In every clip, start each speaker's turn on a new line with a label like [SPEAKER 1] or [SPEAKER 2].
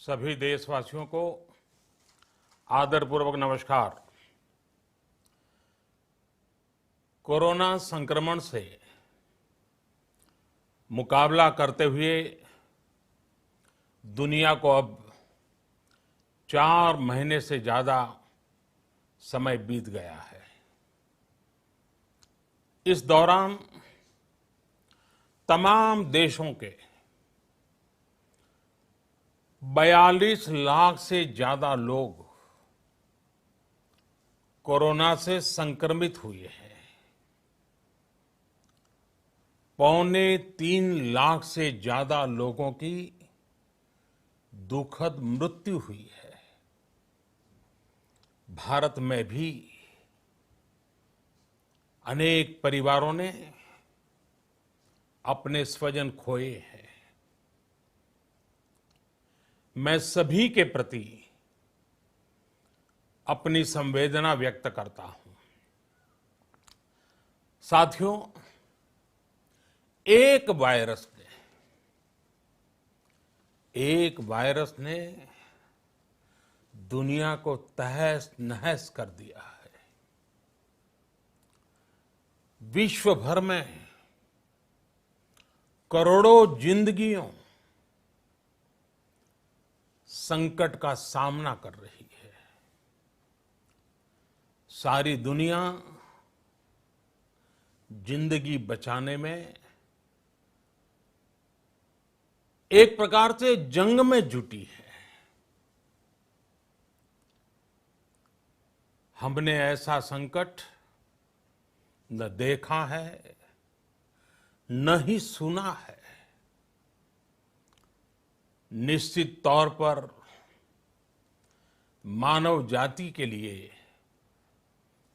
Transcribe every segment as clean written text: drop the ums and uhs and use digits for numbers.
[SPEAKER 1] सभी देशवासियों को आदरपूर्वक नमस्कार। कोरोना संक्रमण से मुकाबला करते हुए दुनिया को अब 4 महीने से ज्यादा समय बीत गया है। इस दौरान तमाम देशों के 42 लाख से ज्यादा लोग कोरोना से संक्रमित हुए हैं। 2.25 लाख से ज्यादा लोगों की दुखद मृत्यु हुई है। भारत में भी अनेक परिवारों ने अपने स्वजन खोए हैं। मैं सभी के प्रति अपनी संवेदना व्यक्त करता हूं। साथियों, एक वायरस ने दुनिया को तहस नहस कर दिया है। विश्व भर में करोड़ों जिंदगियों संकट का सामना कर रही है। सारी दुनिया जिंदगी बचाने में एक प्रकार से जंग में जुटी है। हमने ऐसा संकट न देखा है, न ही सुना है। निश्चित तौर पर मानव जाति के लिए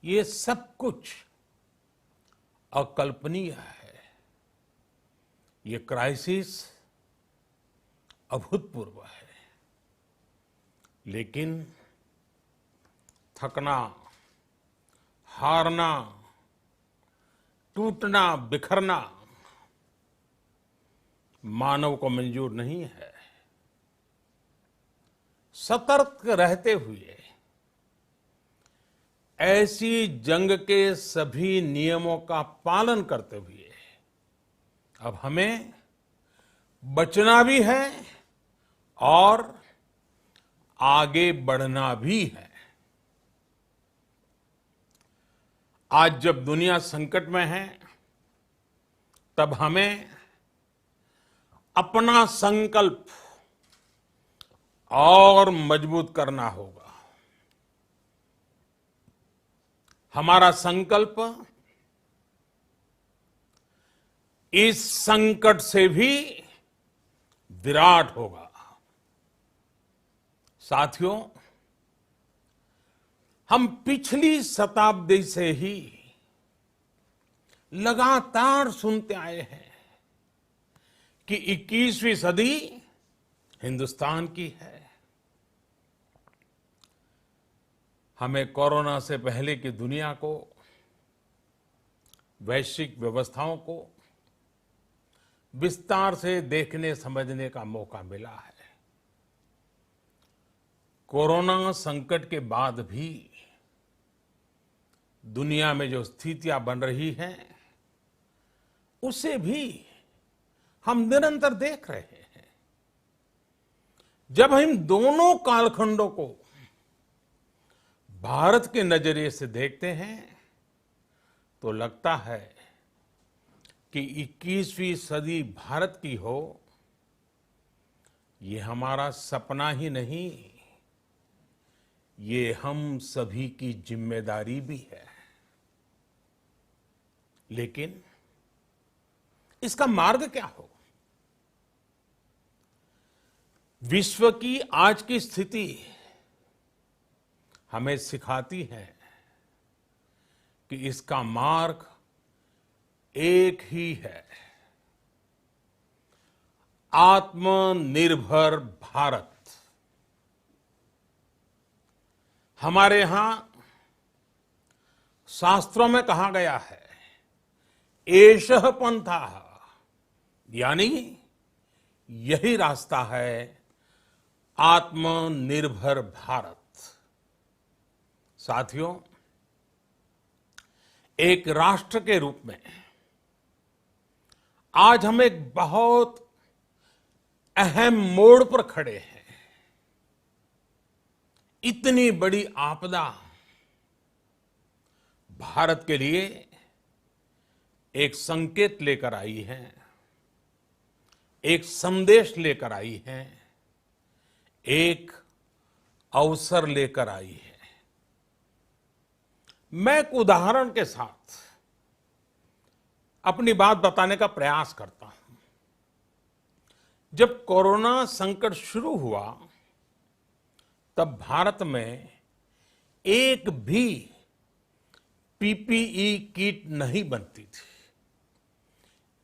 [SPEAKER 1] ये सब कुछ अकल्पनीय है। ये क्राइसिस अभूतपूर्व है। लेकिन थकना, हारना, टूटना, बिखरना मानव को मंजूर नहीं है। सतर्क रहते हुए ऐसी जंग के सभी नियमों का पालन करते हुए अब हमें बचना भी है और आगे बढ़ना भी है। आज जब दुनिया संकट में है, तब हमें अपना संकल्प और मजबूत करना होगा। हमारा संकल्प इस संकट से भी विराट होगा। साथियों, हम पिछली शताब्दी से ही लगातार सुनते आए हैं कि 21वीं सदी हिंदुस्तान की है। हमें कोरोना से पहले की दुनिया को, वैश्विक व्यवस्थाओं को विस्तार से देखने समझने का मौका मिला है। कोरोना संकट के बाद भी दुनिया में जो स्थितियां बन रही हैं, उसे भी हम निरंतर देख रहे हैं। जब हम दोनों कालखंडों को भारत के नजरिए से देखते हैं, तो लगता है कि 21वीं सदी भारत की हो, ये हमारा सपना ही नहीं, ये हम सभी की जिम्मेदारी भी है। लेकिन इसका मार्ग क्या हो? विश्व की आज की स्थिति हमें सिखाती है कि इसका मार्ग एक ही है, आत्मनिर्भर भारत। हमारे यहां शास्त्रों में कहा गया है, एषः पंथः, यानी यही रास्ता है आत्मनिर्भर भारत। साथियों, एक राष्ट्र के रूप में आज हम एक बहुत अहम मोड़ पर खड़े हैं। इतनी बड़ी आपदा भारत के लिए एक संकेत लेकर आई है, एक संदेश लेकर आई है, एक अवसर लेकर आई है। मैं एक उदाहरण के साथ अपनी बात बताने का प्रयास करता हूं। जब कोरोना संकट शुरू हुआ, तब भारत में एक भी पीपीई किट नहीं बनती थी।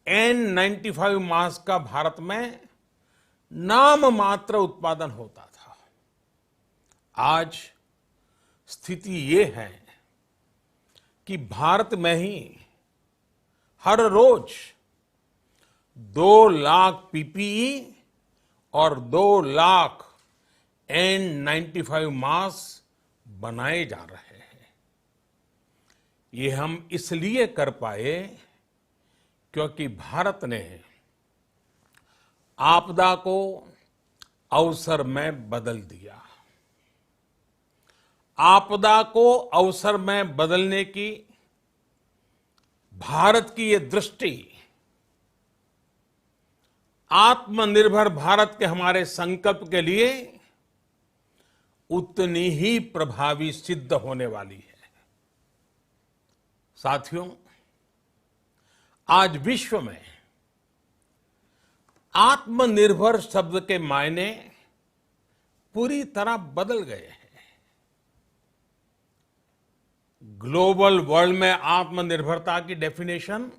[SPEAKER 1] N95 मास्क का भारत में नाम मात्र उत्पादन होता था। आज स्थिति ये है कि भारत में ही हर रोज 2 लाख पीपीई और 2 लाख N95 मास्क बनाए जा रहे हैं। ये हम इसलिए कर पाए क्योंकि भारत ने आपदा को अवसर में बदल दिया। आपदा को अवसर में बदलने की भारत की ये दृष्टि आत्मनिर्भर भारत के हमारे संकल्प के लिए उतनी ही प्रभावी सिद्ध होने वाली है। साथियों, आज विश्व में आत्मनिर्भर शब्द के मायने पूरी तरह बदल गए हैं। ग्लोबल वर्ल्ड में आत्मनिर्भरता की डेफिनेशन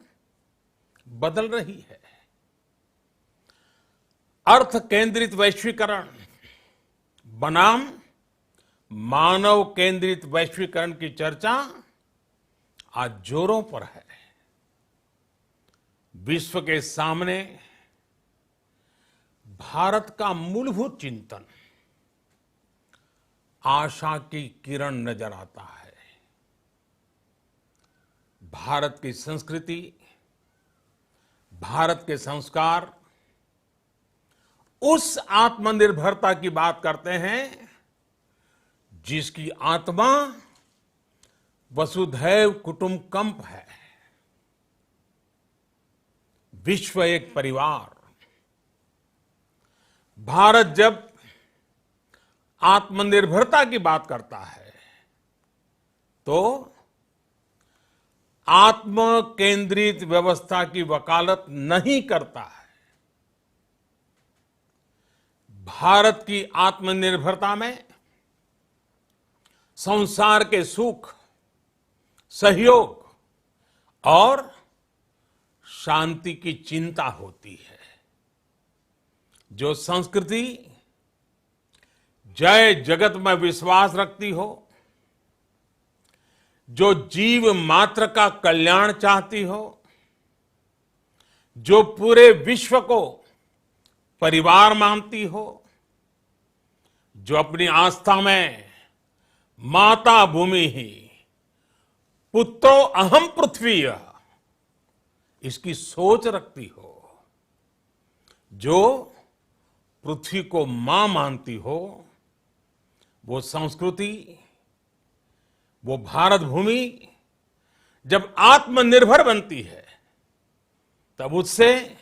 [SPEAKER 1] बदल रही है। अर्थ केंद्रित वैश्वीकरण बनाम मानव केंद्रित वैश्वीकरण की चर्चा आज जोरों पर है। विश्व के सामने भारत का मूलभूत चिंतन आशा की किरण नजर आता है। भारत की संस्कृति, भारत के संस्कार उस आत्मनिर्भरता की बात करते हैं जिसकी आत्मा वसुधैव कुटुंबकम है। विश्व एक परिवार। भारत जब आत्मनिर्भरता की बात करता है तो आत्म केंद्रित व्यवस्था की वकालत नहीं करता है। भारत की आत्मनिर्भरता में संसार के सुख, सहयोग और शांति की चिंता होती है। जो संस्कृति जय जगत में विश्वास रखती हो, जो जीव मात्र का कल्याण चाहती हो, जो पूरे विश्व को परिवार मानती हो, जो अपनी आस्था में माता भूमि ही पुत्रो अहम पृथ्वी इसकी सोच रखती हो, जो पृथ्वी को मां मानती हो, वो संस्कृति, वो भारत भूमि जब आत्मनिर्भर बनती है तब उससे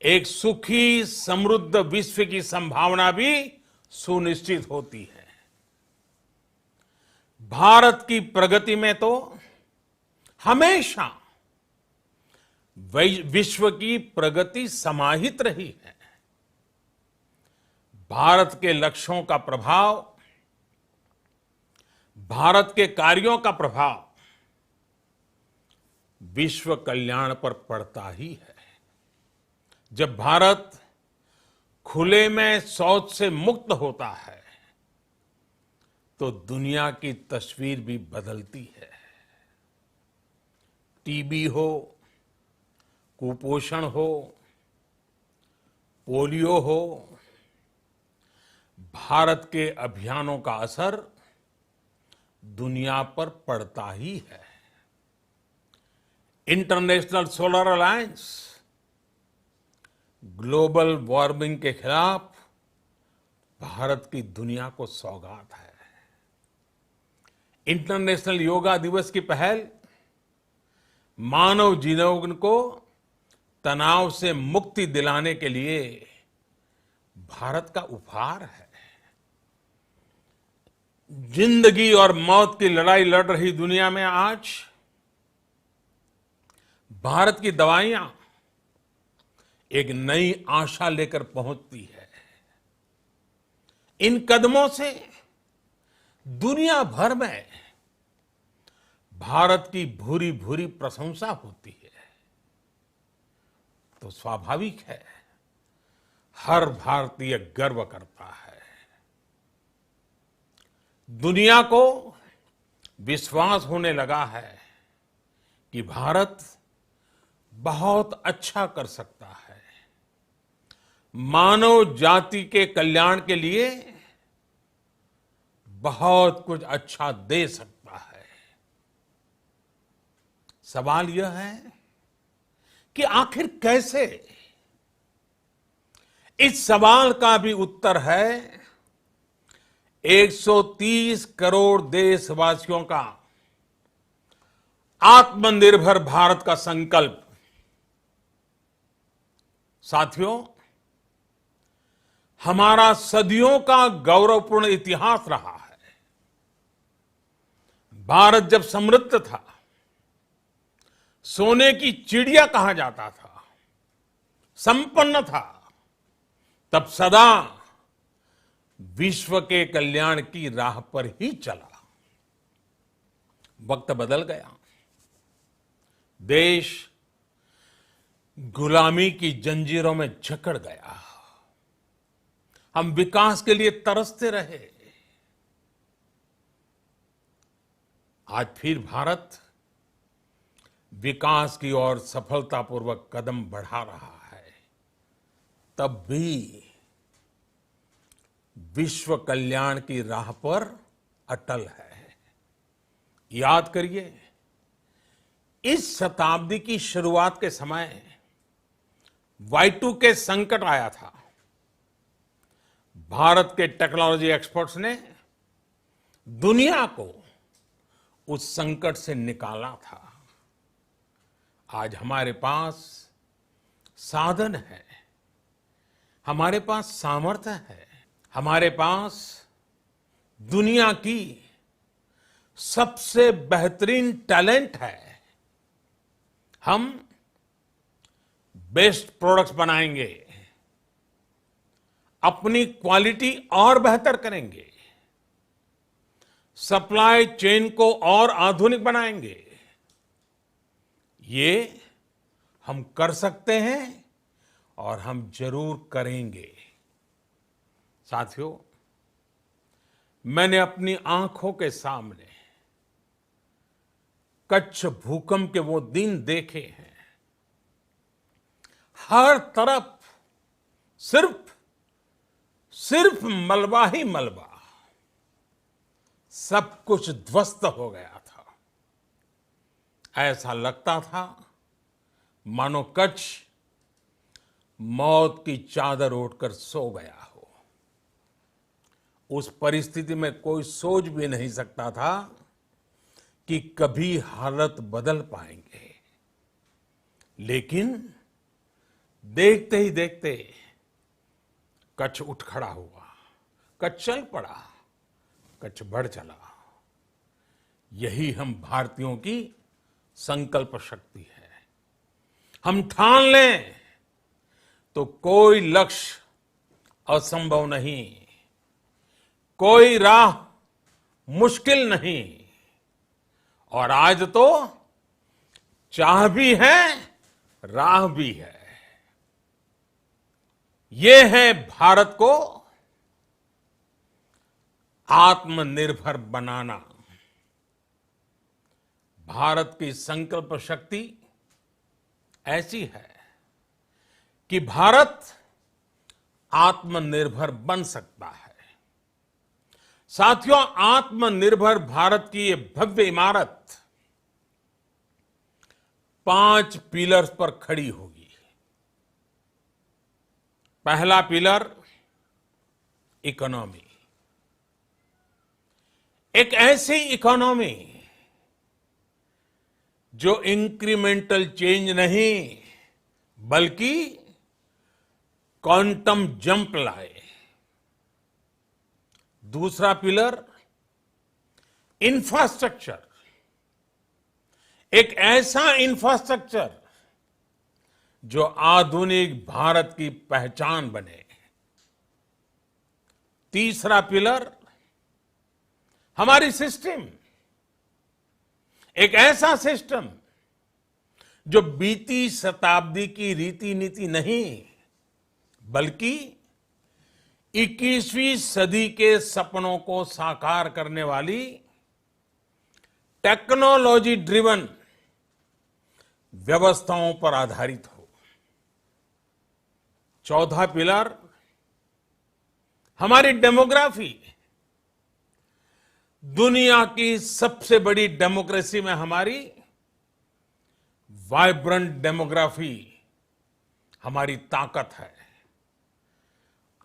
[SPEAKER 1] एक सुखी समृद्ध विश्व की संभावना भी सुनिश्चित होती है। भारत की प्रगति में तो हमेशा विश्व की प्रगति समाहित रही है। भारत के लक्ष्यों का प्रभाव, भारत के कार्यों का प्रभाव विश्व कल्याण पर पड़ता ही है। जब भारत खुले में शौच से मुक्त होता है तो दुनिया की तस्वीर भी बदलती है। टीबी हो, कुपोषण हो, पोलियो हो, भारत के अभियानों का असर दुनिया पर पड़ता ही है। International solar alliance global warming के खिलाफ भारत की दुनिया को सौगात है। इंटरनेशनल योगा दिवस की पहल मानव जीवन को तनाव से मुक्ति दिलाने के लिए भारत का उपहार है। जिंदगी और मौत की लड़ाई लड़ रही दुनिया में आज भारत की दवाइयां एक नई आशा लेकर पहुंचती है। इन कदमों से दुनिया भर में भारत की भूरी भूरी प्रशंसा होती है। तो स्वाभाविक है, हर भारतीय गर्व करता है। दुनिया को विश्वास होने लगा है कि भारत बहुत अच्छा कर सकता है, मानव जाति के कल्याण के लिए बहुत कुछ अच्छा दे सकता है। सवाल यह है कि आखिर कैसे? इस सवाल का भी उत्तर है 130 करोड़ देशवासियों का आत्मनिर्भर भारत का संकल्प। साथियों, हमारा सदियों का गौरवपूर्ण इतिहास रहा है। भारत जब समृद्ध था, सोने की चिड़िया कहा जाता था, संपन्न था, तब सदा विश्व के कल्याण की राह पर ही चला। वक्त बदल गया, देश गुलामी की जंजीरों में जकड़ गया। हम विकास के लिए तरसते रहे। आज फिर भारत विकास की ओर सफलतापूर्वक कदम बढ़ा रहा है। तब भी विश्व कल्याण की राह पर अटल है। याद करिए, इस शताब्दी की शुरुआत के समय Y2K संकट आया था। भारत के टेक्नोलॉजी एक्सपर्ट्स ने दुनिया को उस संकट से निकाला था। आज हमारे पास साधन है, हमारे पास सामर्थ्य है, हमारे पास दुनिया की सबसे बेहतरीन टैलेंट है। हम बेस्ट प्रोडक्ट्स बनाएंगे, अपनी क्वालिटी और बेहतर करेंगे, सप्लाई चेन को और आधुनिक बनाएंगे। ये हम कर सकते हैं और हम जरूर करेंगे। साथियों, मैंने अपनी आंखों के सामने कच्छ भूकंप के वो दिन देखे हैं। हर तरफ सिर्फ मलबा ही मलबा, सब कुछ ध्वस्त हो गया था। ऐसा लगता था मानो कच्छ मौत की चादर ओढ़कर सो गया हो। उस परिस्थिति में कोई सोच भी नहीं सकता था कि कभी हालत बदल पाएंगे। लेकिन देखते ही देखते कच्छ उठ खड़ा हुआ, कच्छ चल पड़ा, कच्छ बढ़ चला। यही हम भारतीयों की संकल्प शक्ति है। हम ठान लें तो कोई लक्ष्य असंभव नहीं, कोई राह मुश्किल नहीं। और आज तो चाह भी है, राह भी है। ये है भारत को आत्मनिर्भर बनाना। भारत की संकल्प शक्ति ऐसी है कि भारत आत्मनिर्भर बन सकता है। साथियों, आत्मनिर्भर भारत की ये भव्य इमारत 5 पिलर्स पर खड़ी होगी। पहला पिलर इकोनॉमी। एक ऐसी इकोनॉमी जो इंक्रीमेंटल चेंज नहीं बल्कि क्वांटम जंप लाए। दूसरा पिलर इंफ्रास्ट्रक्चर। एक ऐसा इंफ्रास्ट्रक्चर जो आधुनिक भारत की पहचान बने। तीसरा पिलर हमारी सिस्टम। एक ऐसा सिस्टम जो बीती शताब्दी की रीति नीति नहीं बल्कि 21वीं सदी के सपनों को साकार करने वाली टेक्नोलॉजी ड्रिवन व्यवस्थाओं पर आधारित हो। चौथा पिलर हमारी डेमोग्राफी। दुनिया की सबसे बड़ी डेमोक्रेसी में हमारी वाइब्रेंट डेमोग्राफी हमारी ताकत है।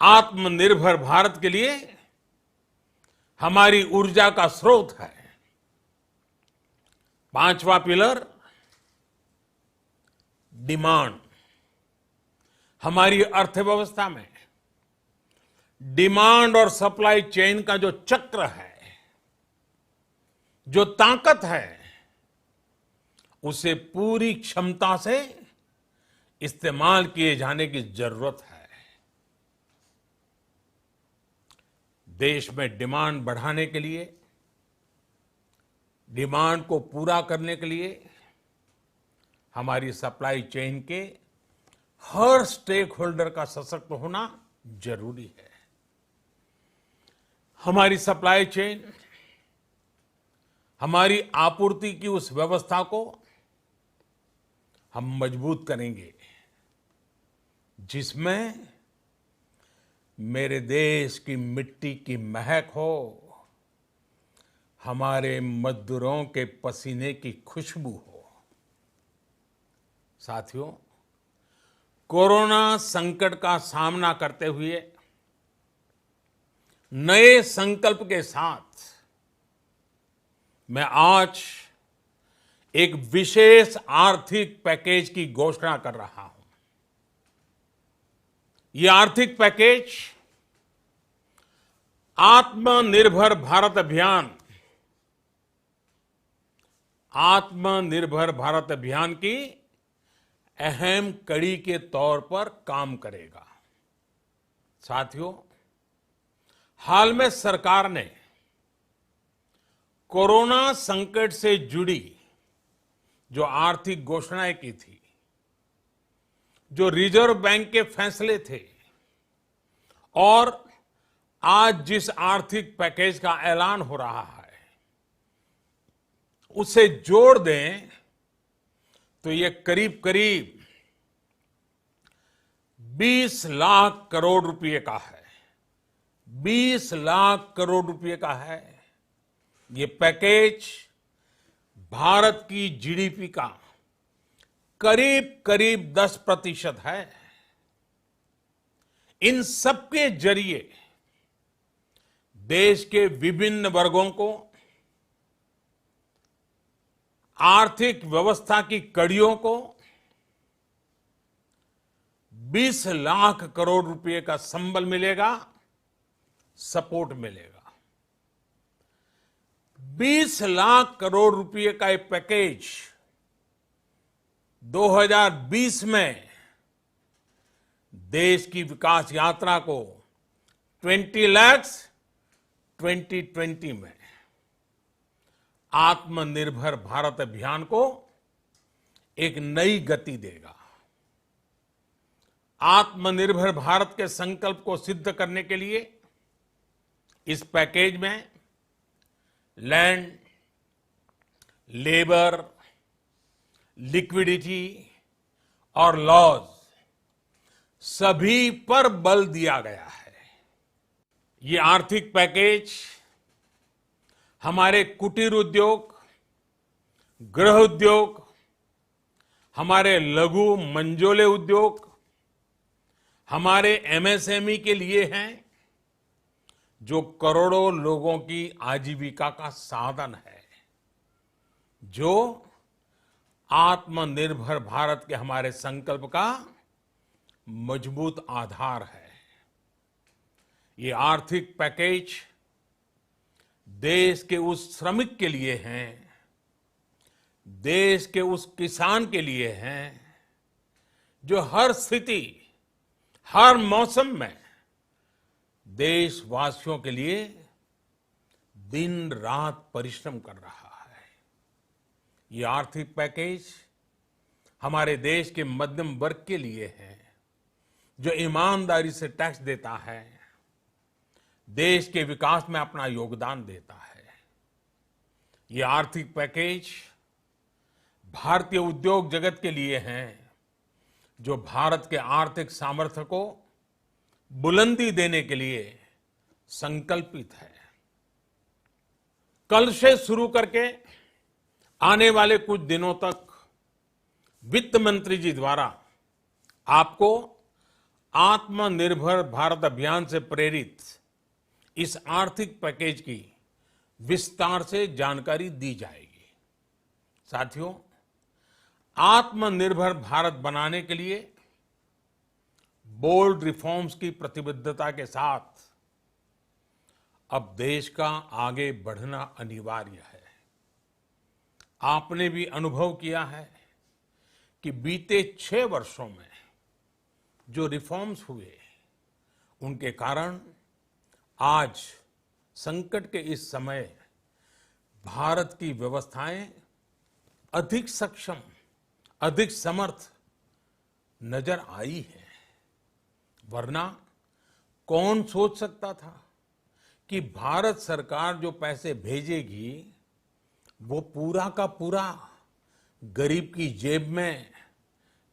[SPEAKER 1] आत्मनिर्भर भारत के लिए हमारी ऊर्जा का स्रोत है। पांचवा पिलर डिमांड। हमारी अर्थव्यवस्था में डिमांड और सप्लाई चेन का जो चक्र है, जो ताकत है, उसे पूरी क्षमता से इस्तेमाल किए जाने की जरूरत है। देश में डिमांड बढ़ाने के लिए, डिमांड को पूरा करने के लिए हमारी सप्लाई चेन के हर स्टेक होल्डर का सशक्त होना जरूरी है। हमारी सप्लाई चेन, हमारी आपूर्ति की उस व्यवस्था को हम मजबूत करेंगे जिसमें मेरे देश की मिट्टी की महक हो, हमारे मजदूरों के पसीने की खुशबू हो। साथियों, कोरोना संकट का सामना करते हुए नए संकल्प के साथ मैं आज एक विशेष आर्थिक पैकेज की घोषणा कर रहा हूं। यह आर्थिक पैकेज आत्मनिर्भर भारत अभियान, आत्मनिर्भर भारत अभियान की अहम कड़ी के तौर पर काम करेगा। साथियों, हाल में सरकार ने कोरोना संकट से जुड़ी जो आर्थिक घोषणाएं की थी, जो रिजर्व बैंक के फैसले थे और आज जिस आर्थिक पैकेज का ऐलान हो रहा है, उसे जोड़ दें तो ये करीब करीब 20 लाख करोड़ रुपए का है। 20 लाख करोड़ रुपए का है। ये पैकेज भारत की जीडीपी का करीब करीब 10% है। इन सबके जरिए देश के विभिन्न वर्गों को आर्थिक व्यवस्था की कड़ियों को 20 लाख करोड़ रुपए का संबल मिलेगा, सपोर्ट मिलेगा। 20 लाख करोड़ रुपए का ये पैकेज 2020 में देश की विकास यात्रा को 20 लाख 2020 में आत्मनिर्भर भारत अभियान को एक नई गति देगा। आत्मनिर्भर भारत के संकल्प को सिद्ध करने के लिए इस पैकेज में लैंड, लेबर, लिक्विडिटी और लॉज सभी पर बल दिया गया है। ये आर्थिक पैकेज हमारे कुटीर उद्योग, गृह उद्योग, हमारे लघु मंझोले उद्योग, हमारे एमएसएमई के लिए हैं, जो करोड़ों लोगों की आजीविका का साधन है, जो आत्मनिर्भर भारत के हमारे संकल्प का मजबूत आधार है। ये आर्थिक पैकेज देश के उस श्रमिक के लिए हैं, देश के उस किसान के लिए हैं, जो हर स्थिति, हर मौसम में देशवासियों के लिए दिन रात परिश्रम कर रहा है। ये आर्थिक पैकेज हमारे देश के मध्यम वर्ग के लिए है, जो ईमानदारी से टैक्स देता है, देश के विकास में अपना योगदान देता है। ये आर्थिक पैकेज भारतीय उद्योग जगत के लिए हैं, जो भारत के आर्थिक सामर्थ्य को बुलंदी देने के लिए संकल्पित है। कल से शुरू करके आने वाले कुछ दिनों तक वित्त मंत्री जी द्वारा आपको आत्मनिर्भर भारत अभियान से प्रेरित इस आर्थिक पैकेज की विस्तार से जानकारी दी जाएगी। साथियों, आत्मनिर्भर भारत बनाने के लिए बोल्ड रिफॉर्म्स की प्रतिबद्धता के साथ अब देश का आगे बढ़ना अनिवार्य है। आपने भी अनुभव किया है कि बीते 6 वर्षों में जो रिफॉर्म्स हुए, उनके कारण आज संकट के इस समय भारत की व्यवस्थाएं अधिक सक्षम, अधिक समर्थ नजर आई है। वरना कौन सोच सकता था कि भारत सरकार जो पैसे भेजेगी वो पूरा का पूरा गरीब की जेब में,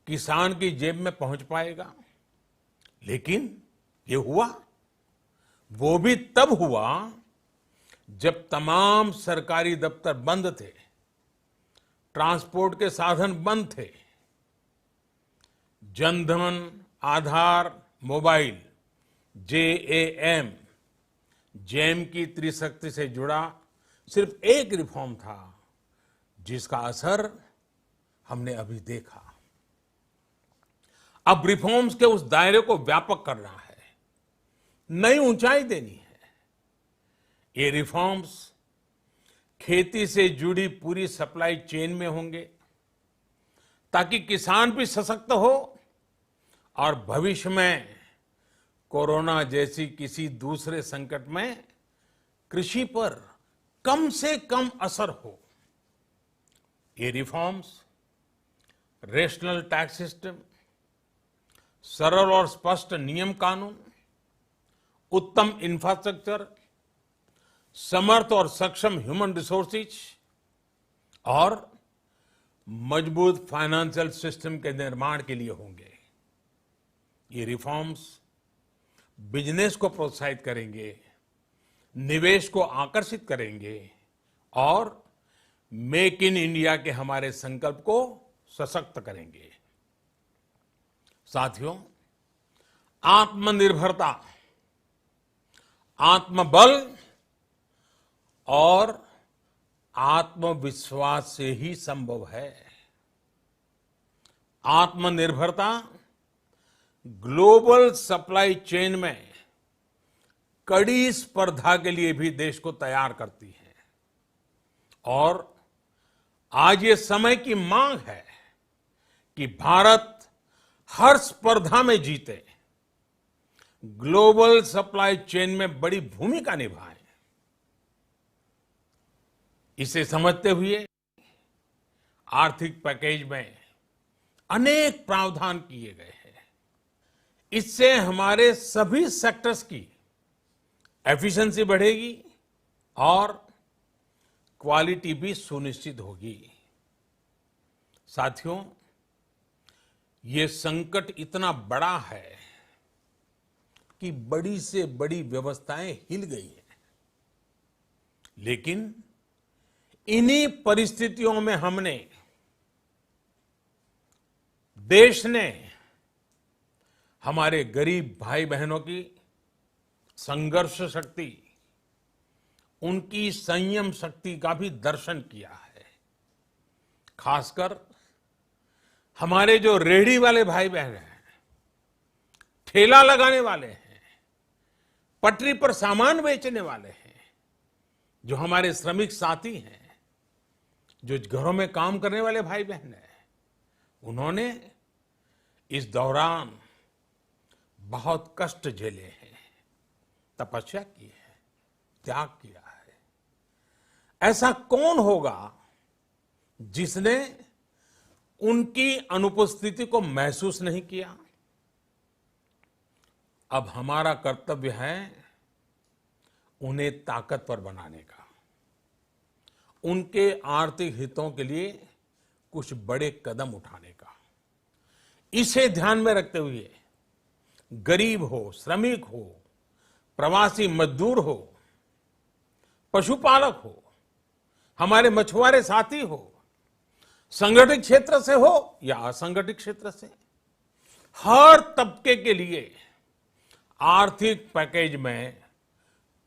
[SPEAKER 1] किसान की जेब में पहुंच पाएगा। लेकिन ये हुआ। वो भी तब हुआ जब तमाम सरकारी दफ्तर बंद थे, ट्रांसपोर्ट के साधन बंद थे, जनधन, आधार, मोबाइल, जेम की त्रिशक्ति से जुड़ा सिर्फ एक रिफॉर्म था, जिसका असर हमने अभी देखा। अब रिफॉर्म्स के उस दायरे को व्यापक करना है, नई ऊंचाई देनी है। ये रिफॉर्म्स खेती से जुड़ी पूरी सप्लाई चेन में होंगे, ताकि किसान भी सशक्त हो और भविष्य में कोरोना जैसी किसी दूसरे संकट में कृषि पर कम से कम असर हो। ये रिफॉर्म्स रेशनल टैक्स सिस्टम, सरल और स्पष्ट नियम कानून, उत्तम इंफ्रास्ट्रक्चर, समर्थ और सक्षम ह्यूमन रिसोर्सेज और मजबूत फाइनेंशियल सिस्टम के निर्माण के लिए होंगे। ये रिफॉर्म्स बिजनेस को प्रोत्साहित करेंगे, निवेश को आकर्षित करेंगे और मेक इन इंडिया के हमारे संकल्प को सशक्त करेंगे। साथियों, आत्मनिर्भरता, आत्मबल और आत्मविश्वास से ही संभव है। आत्मनिर्भरता ग्लोबल सप्लाई चेन में कड़ी स्पर्धा के लिए भी देश को तैयार करती है और आज ये समय की मांग है कि भारत हर स्पर्धा में जीते, ग्लोबल सप्लाई चेन में बड़ी भूमिका निभाए। इसे समझते हुए आर्थिक पैकेज में अनेक प्रावधान किए गए हैं। इससे हमारे सभी सेक्टर्स की एफिशिएंसी बढ़ेगी और क्वालिटी भी सुनिश्चित होगी। साथियों, ये संकट इतना बड़ा है कि बड़ी से बड़ी व्यवस्थाएं हिल गई हैं, लेकिन इन्हीं परिस्थितियों में हमने, देश ने हमारे गरीब भाई बहनों की संघर्ष शक्ति, उनकी संयम शक्ति का भी दर्शन किया है। खासकर हमारे जो रेहड़ी वाले भाई बहन हैं, ठेला लगाने वाले हैं, पटरी पर सामान बेचने वाले हैं, जो हमारे श्रमिक साथी हैं, जो घरों में काम करने वाले भाई बहन हैं, उन्होंने इस दौरान बहुत कष्ट झेले हैं, तपस्या की है, त्याग किया है। ऐसा कौन होगा जिसने उनकी अनुपस्थिति को महसूस नहीं किया? अब हमारा कर्तव्य है उन्हें ताकतवर बनाने का, उनके आर्थिक हितों के लिए कुछ बड़े कदम उठाने का। इसे ध्यान में रखते हुए गरीब हो, श्रमिक हो, प्रवासी मजदूर हो, पशुपालक हो, हमारे मछुआरे साथी हो, संगठित क्षेत्र से हो या असंगठित क्षेत्र से, हर तबके के लिए आर्थिक पैकेज में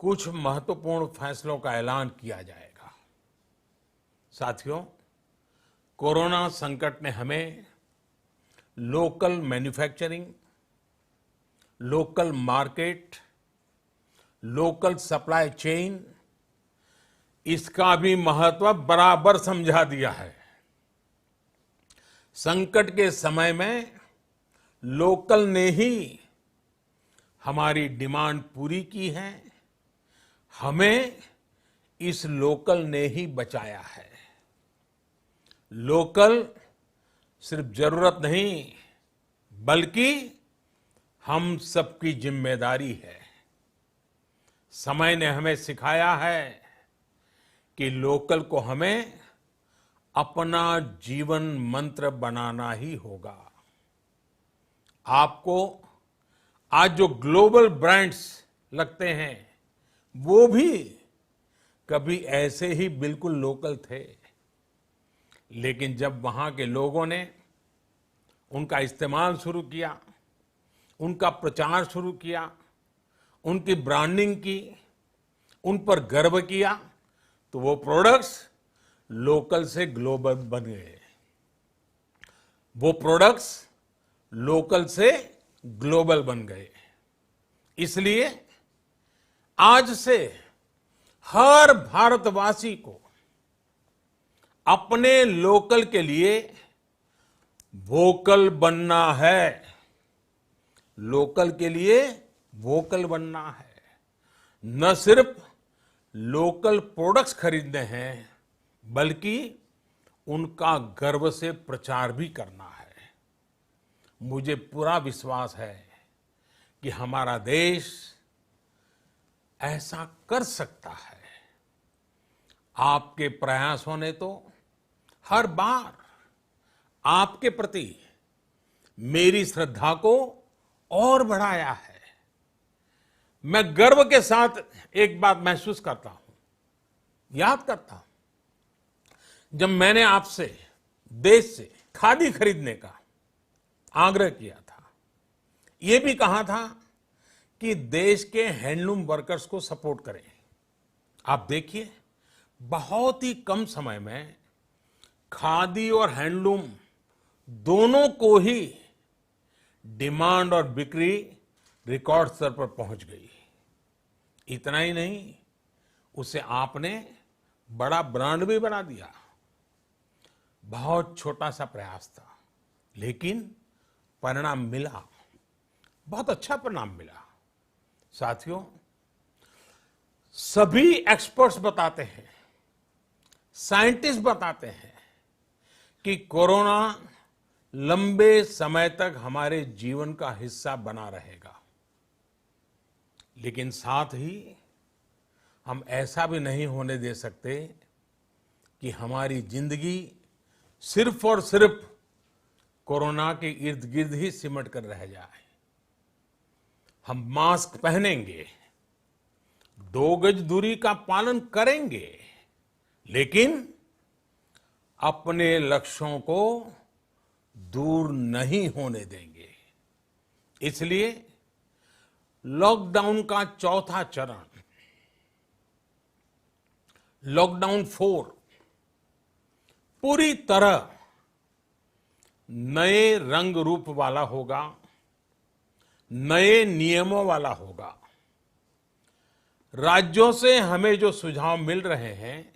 [SPEAKER 1] कुछ महत्वपूर्ण फैसलों का ऐलान किया जाएगा। साथियों, कोरोना संकट ने हमें local manufacturing, local market, local supply chain, इसका भी महत्व बराबर समझा दिया है। संकट के समय में लोकल ने ही हमारी डिमांड पूरी की है, हमें इस लोकल ने ही बचाया है। लोकल सिर्फ जरूरत नहीं, बल्कि हम सबकी जिम्मेदारी है। समय ने हमें सिखाया है कि लोकल को हमें अपना जीवन मंत्र बनाना ही होगा। आपको आज जो ग्लोबल ब्रांड्स लगते हैं, वो भी कभी ऐसे ही बिल्कुल लोकल थे, लेकिन जब वहां के लोगों ने उनका इस्तेमाल शुरू किया, उनका प्रचार शुरू किया, उनकी ब्रांडिंग की, उन पर गर्व किया, तो वो प्रोडक्ट्स लोकल से ग्लोबल बन गए। वो प्रोडक्ट्स लोकल से ग्लोबल बन गए। इसलिए आज से हर भारतवासी को अपने लोकल के लिए वोकल बनना है। लोकल के लिए वोकल बनना है। न सिर्फ लोकल प्रोडक्ट्स खरीदने हैं, बल्कि उनका गर्व से प्रचार भी करना है। मुझे पूरा विश्वास है कि हमारा देश ऐसा कर सकता है। आपके प्रयासों ने तो हर बार आपके प्रति मेरी श्रद्धा को और बढ़ाया है। मैं गर्व के साथ एक बात महसूस करता हूं, याद करता हूं, जब मैंने आपसे देश से खादी खरीदने का आग्रह किया था, यह भी कहा था कि देश के हैंडलूम वर्कर्स को सपोर्ट करें। आप देखिए, बहुत ही कम समय में खादी और हैंडलूम दोनों को ही डिमांड और बिक्री रिकॉर्ड स्तर पर पहुंच गई। इतना ही नहीं, उसे आपने बड़ा ब्रांड भी बना दिया। बहुत छोटा सा प्रयास था, लेकिन परिणाम मिला, बहुत अच्छा परिणाम मिला। साथियों, सभी एक्सपर्ट्स बताते हैं, साइंटिस्ट बताते हैं कि कोरोना लंबे समय तक हमारे जीवन का हिस्सा बना रहेगा। लेकिन साथ ही हम ऐसा भी नहीं होने दे सकते कि हमारी जिंदगी सिर्फ और सिर्फ कोरोना के इर्द गिर्द ही सिमट कर रह जाए। हम मास्क पहनेंगे, 2 गज दूरी का पालन करेंगे, लेकिन अपने लक्ष्यों को दूर नहीं होने देंगे। इसलिए लॉकडाउन का चौथा चरण, लॉकडाउन 4, पूरी तरह नए रंग रूप वाला होगा, नए नियमों वाला होगा। राज्यों से हमें जो सुझाव मिल रहे हैं,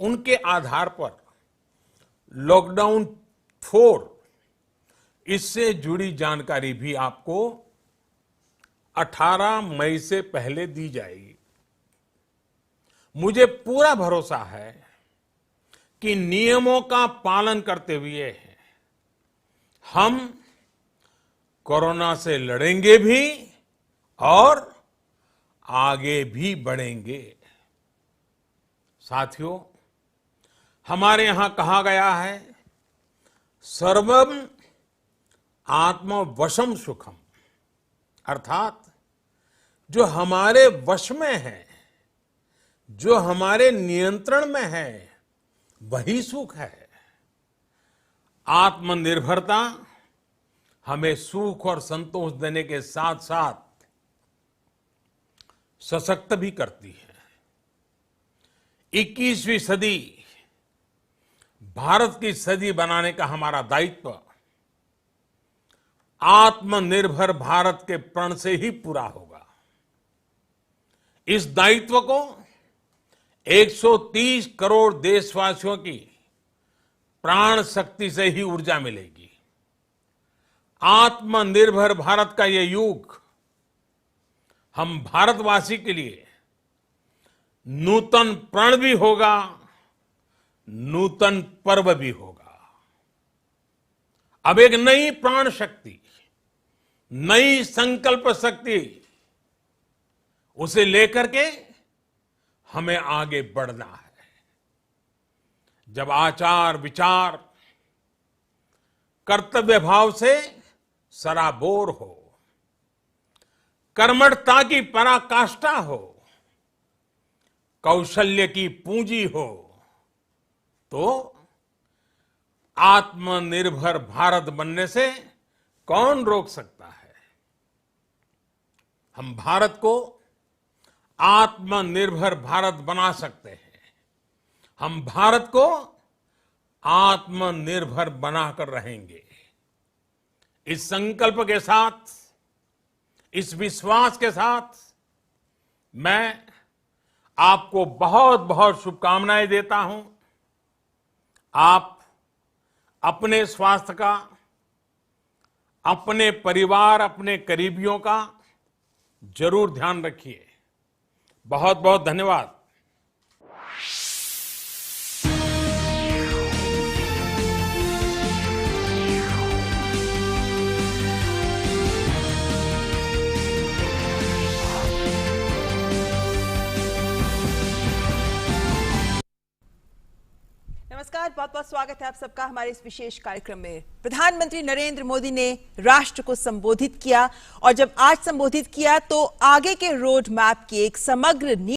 [SPEAKER 1] उनके आधार पर लॉकडाउन 4, इससे जुड़ी जानकारी भी आपको 18 मई से पहले दी जाएगी। मुझे पूरा भरोसा है कि नियमों का पालन करते हुए हम कोरोना से लड़ेंगे भी और आगे भी बढ़ेंगे। साथियों, हमारे यहां कहा गया है, सर्वम आत्मवशम सुखम, अर्थात जो हमारे वश में है, जो हमारे नियंत्रण में है, वही सुख है। आत्मनिर्भरता हमें सुख और संतोष देने के साथ साथ सशक्त भी करती है। 21वीं सदी भारत की सदी बनाने का हमारा दायित्व आत्मनिर्भर भारत के प्रण से ही पूरा होगा। इस दायित्व को 130 करोड़ देशवासियों की प्राण शक्ति से ही ऊर्जा मिलेगी। आत्मनिर्भर भारत का ये युग हम भारतवासी के लिए नूतन प्रण भी होगा, नूतन पर्व भी होगा। अब एक नई प्राण शक्ति, नई संकल्प शक्ति, उसे लेकर के हमें आगे बढ़ना है। जब आचार विचार कर्तव्य भाव से सराबोर हो, कर्मठता की पराकाष्ठा हो, कौशल्य की पूंजी हो, तो आत्मनिर्भर भारत बनने से कौन रोक सकता है। हम भारत को आत्मनिर्भर भारत बना सकते हैं। हम भारत को आत्मनिर्भर बनाकर रहेंगे। इस संकल्प के साथ, इस विश्वास के साथ मैं आपको बहुत बहुत शुभकामनाएं देता हूं। आप अपने स्वास्थ्य का, अपने परिवार, अपने करीबियों का जरूर ध्यान रखिए। बहुत बहुत धन्यवाद।
[SPEAKER 2] नमस्कार, बहुत बहुत स्वागत है आप सबका हमारे इस विशेष कार्यक्रम में। प्रधानमंत्री नरेंद्र मोदी ने राष्ट्र को संबोधित किया और जब आज संबोधित किया तो आगे के रोड मैप की एक समग्र